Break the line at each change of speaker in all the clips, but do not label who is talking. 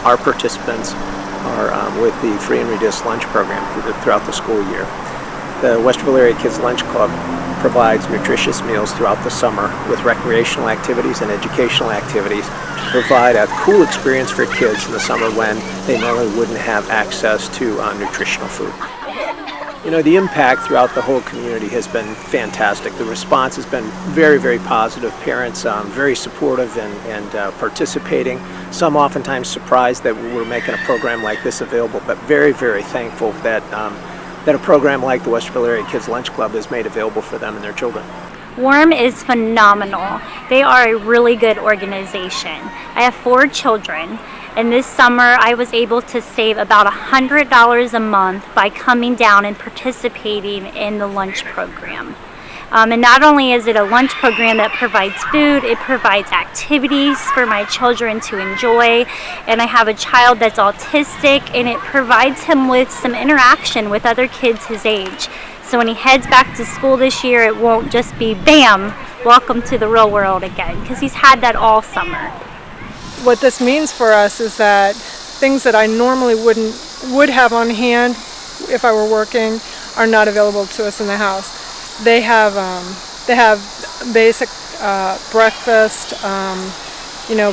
our participants are with the free and reduced lunch program throughout the school year. The Westerville Area Kids Lunch Club provides nutritious meals throughout the summer with recreational activities and educational activities to provide a cool experience for kids in the summer when they normally wouldn't have access to nutritional food. You know, the impact throughout the whole community has been fantastic. The response has been very, very positive. Parents very supportive and participating. Some oftentimes surprised that we're making a program like this available, but very, very thankful that that a program like the Westerville Area Kids Lunch Club is made available for them and their children.
W.A.R.M is phenomenal. They are a really good organization. I have 4 children, and this summer I was able to save about $100 a month by coming down and participating in the lunch program. And not only is it a lunch program that provides food, it provides activities for my children to enjoy. And I have a child that's autistic, and it provides him with some interaction with other kids his age. So when he heads back to school this year, it won't just be bam, welcome to the real world again, because he's had that all summer.
What this means for us is that things that I normally would have on hand if I were working are not available to us in the house. They have basic breakfast,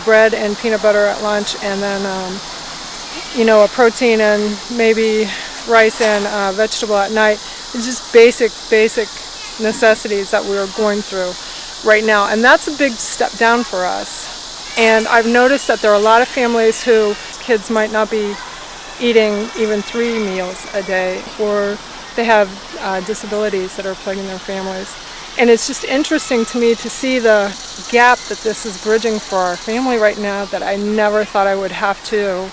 bread and peanut butter at lunch, and then a protein and maybe rice and vegetable at night. It's just basic necessities that we're going through right now, and that's a big step down for us. And I've noticed that there are a lot of families who kids might not be eating even 3 meals a day, or they have disabilities that are plaguing their families. And it's just interesting to me to see the gap that this is bridging for our family right now that I never thought I would have to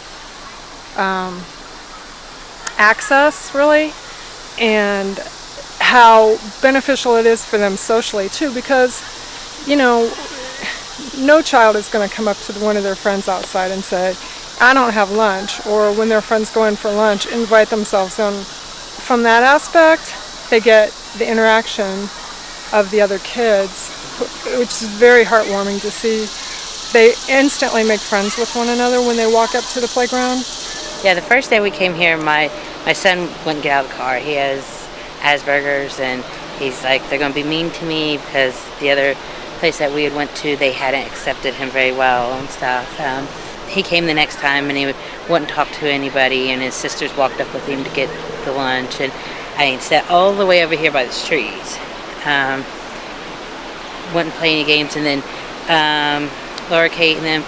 access, really, and how beneficial it is for them socially too, because no child is going to come up to one of their friends outside and say, I don't have lunch, or when their friends go in for lunch, invite themselves in. From that aspect, they get the interaction of the other kids, which is very heartwarming to see. They instantly make friends with one another when they walk up to the playground.
Yeah, the first day we came here, my son wouldn't get out of the car. He has Asperger's, and he's like, they're going to be mean to me because the other place that we had went to, they hadn't accepted him very well and stuff. He came the next time, and he wouldn't talk to anybody, and his sisters walked up with him to get the lunch, and I sat all the way over here by the trees. Wouldn't play any games, and then Laura Kate and them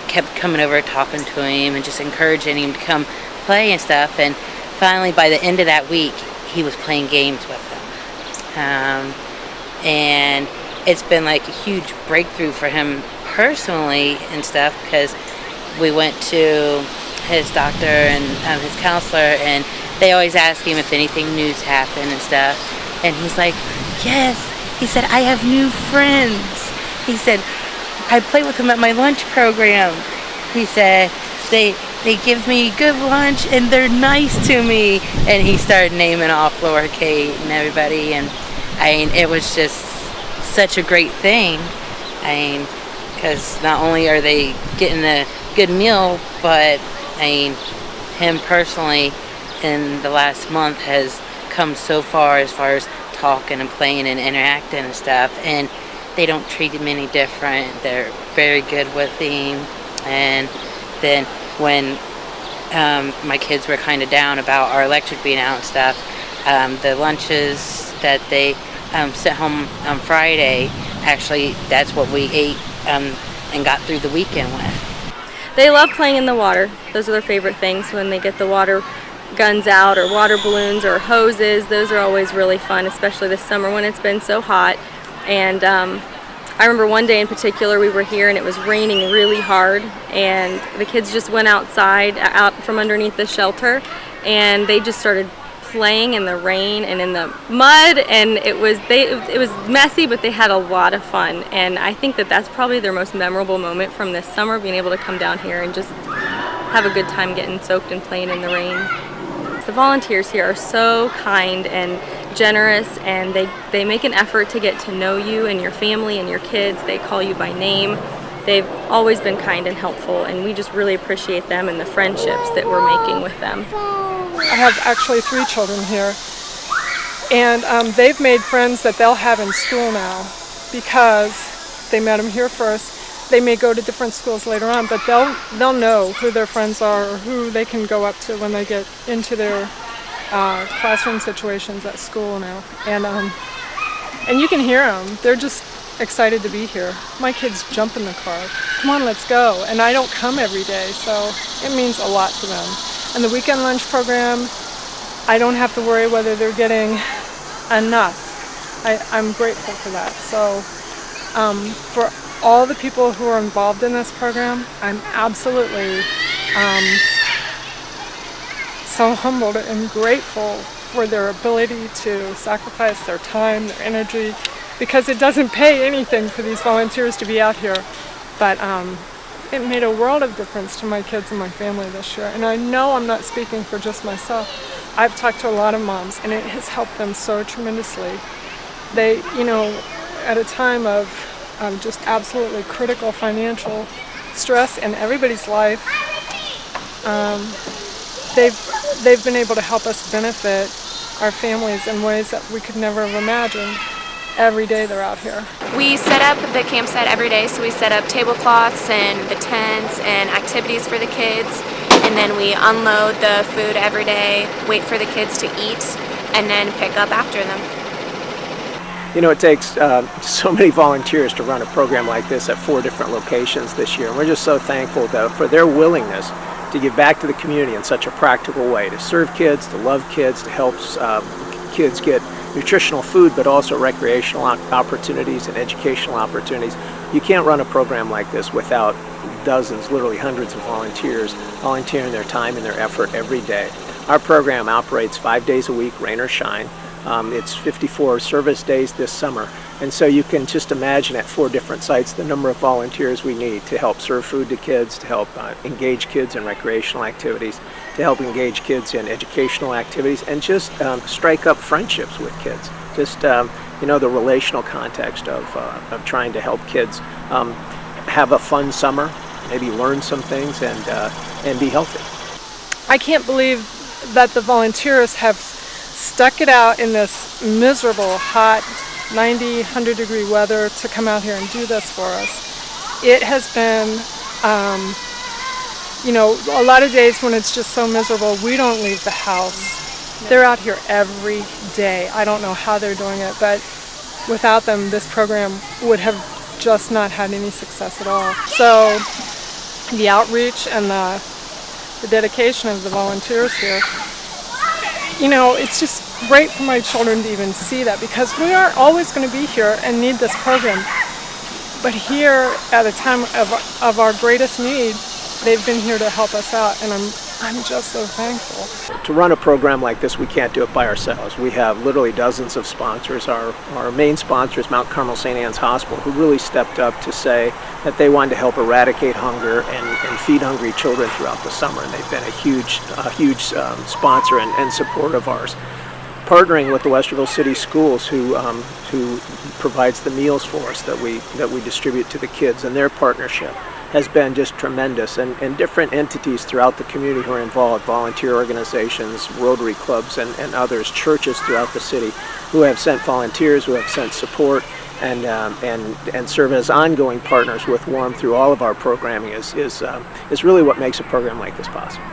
kept coming over talking to him and just encouraging him to come play and stuff, and finally by the end of that week he was playing games with them. And it's been like a huge breakthrough for him personally and stuff, because we went to his doctor and his counselor, and they always ask him if anything new's happened and stuff, and he's like, yes. He said, I have new friends. He said, I play with them at my lunch program. He said, they give me good lunch and they're nice to me. And he started naming off Laura Kate and everybody, and it was just such a great thing. Because not only are they getting a good meal, but him personally in the last month has come so far as talking and playing and interacting and stuff, and they don't treat him any different. They're very good with him. And then when my kids were kind of down about our electric being out and stuff, the lunches that they sent home on Friday, actually that's what we ate and got through the weekend with.
They love playing in the water. Those are their favorite things, when they get the water guns out, or water balloons, or hoses. Those are always really fun, especially this summer when it's been so hot. And I remember one day in particular, we were here and it was raining really hard, and the kids just went outside, out from underneath the shelter, and they just started playing in the rain and in the mud, and it was messy, but they had a lot of fun. And I think that that's probably their most memorable moment from this summer, being able to come down here and just have a good time getting soaked and playing in the rain. The volunteers here are so kind and generous, and they make an effort to get to know you and your family and your kids. They call you by name. They've always been kind and helpful, and we just really appreciate them and the friendships that we're making with them.
I have actually 3 children here, and they've made friends that they'll have in school now because they met them here first. They may go to different schools later on, but they'll know who their friends are or who they can go up to when they get into their classroom situations at school now. And you can hear them. They're just excited to be here. My kids jump in the car. Come on, let's go. And I don't come every day, so it means a lot to them. And the weekend lunch program, I don't have to worry whether they're getting enough. I'm grateful for that. So for all the people who are involved in this program, I'm absolutely so humbled and grateful for their ability to sacrifice their time, their energy, because it doesn't pay anything for these volunteers to be out here. But it made a world of difference to my kids and my family this year. And I know I'm not speaking for just myself. I've talked to a lot of moms, and it has helped them so tremendously. They, at a time of just absolutely critical financial stress in everybody's life, they've been able to help us benefit our families in ways that we could never have imagined. Every day they're out here.
We set up the campsite every day, so we set up tablecloths and the tents and activities for the kids, and then we unload the food every day, wait for the kids to eat, and then pick up after them.
It takes so many volunteers to run a program like this at 4 different locations this year, and we're just so thankful for their willingness to give back to the community in such a practical way, to serve kids, to love kids, to help kids get nutritional food, but also recreational opportunities and educational opportunities. You can't run a program like this without dozens, literally hundreds of volunteers volunteering their time and their effort every day. Our program operates 5 days a week, rain or shine. It's 54 service days this summer, and so you can just imagine at 4 different sites the number of volunteers we need to help serve food to kids, to help engage kids in recreational activities, to help engage kids in educational activities, and just strike up friendships with kids. Just the relational context of trying to help kids have a fun summer, maybe learn some things, and be healthy.
I can't believe that the volunteers have stuck it out in this miserable, hot, 90, 100 degree weather to come out here and do this for us. It has been, a lot of days when it's just so miserable, we don't leave the house. They're out here every day. I don't know how they're doing it, but without them, this program would have just not had any success at all. So the outreach and the dedication of the volunteers here, it's just great for my children to even see that, because we aren't always going to be here and need this program. But here, at a time of our greatest need, they've been here to help us out, and I'm just so thankful.
To run a program like this, we can't do it by ourselves. We have literally dozens of sponsors. Our main sponsor is Mount Carmel St. Anne's Hospital, who really stepped up to say that they wanted to help eradicate hunger and feed hungry children throughout the summer. And they've been a huge sponsor and support of ours. Partnering with the Westerville City Schools, who provides the meals for us that we distribute to the kids, and their partnership has been just tremendous, and different entities throughout the community who are involved, volunteer organizations, Rotary clubs, and others, churches throughout the city, who have sent volunteers, who have sent support, and serve as ongoing partners with W.A.R.M through all of our programming is really what makes a program like this possible.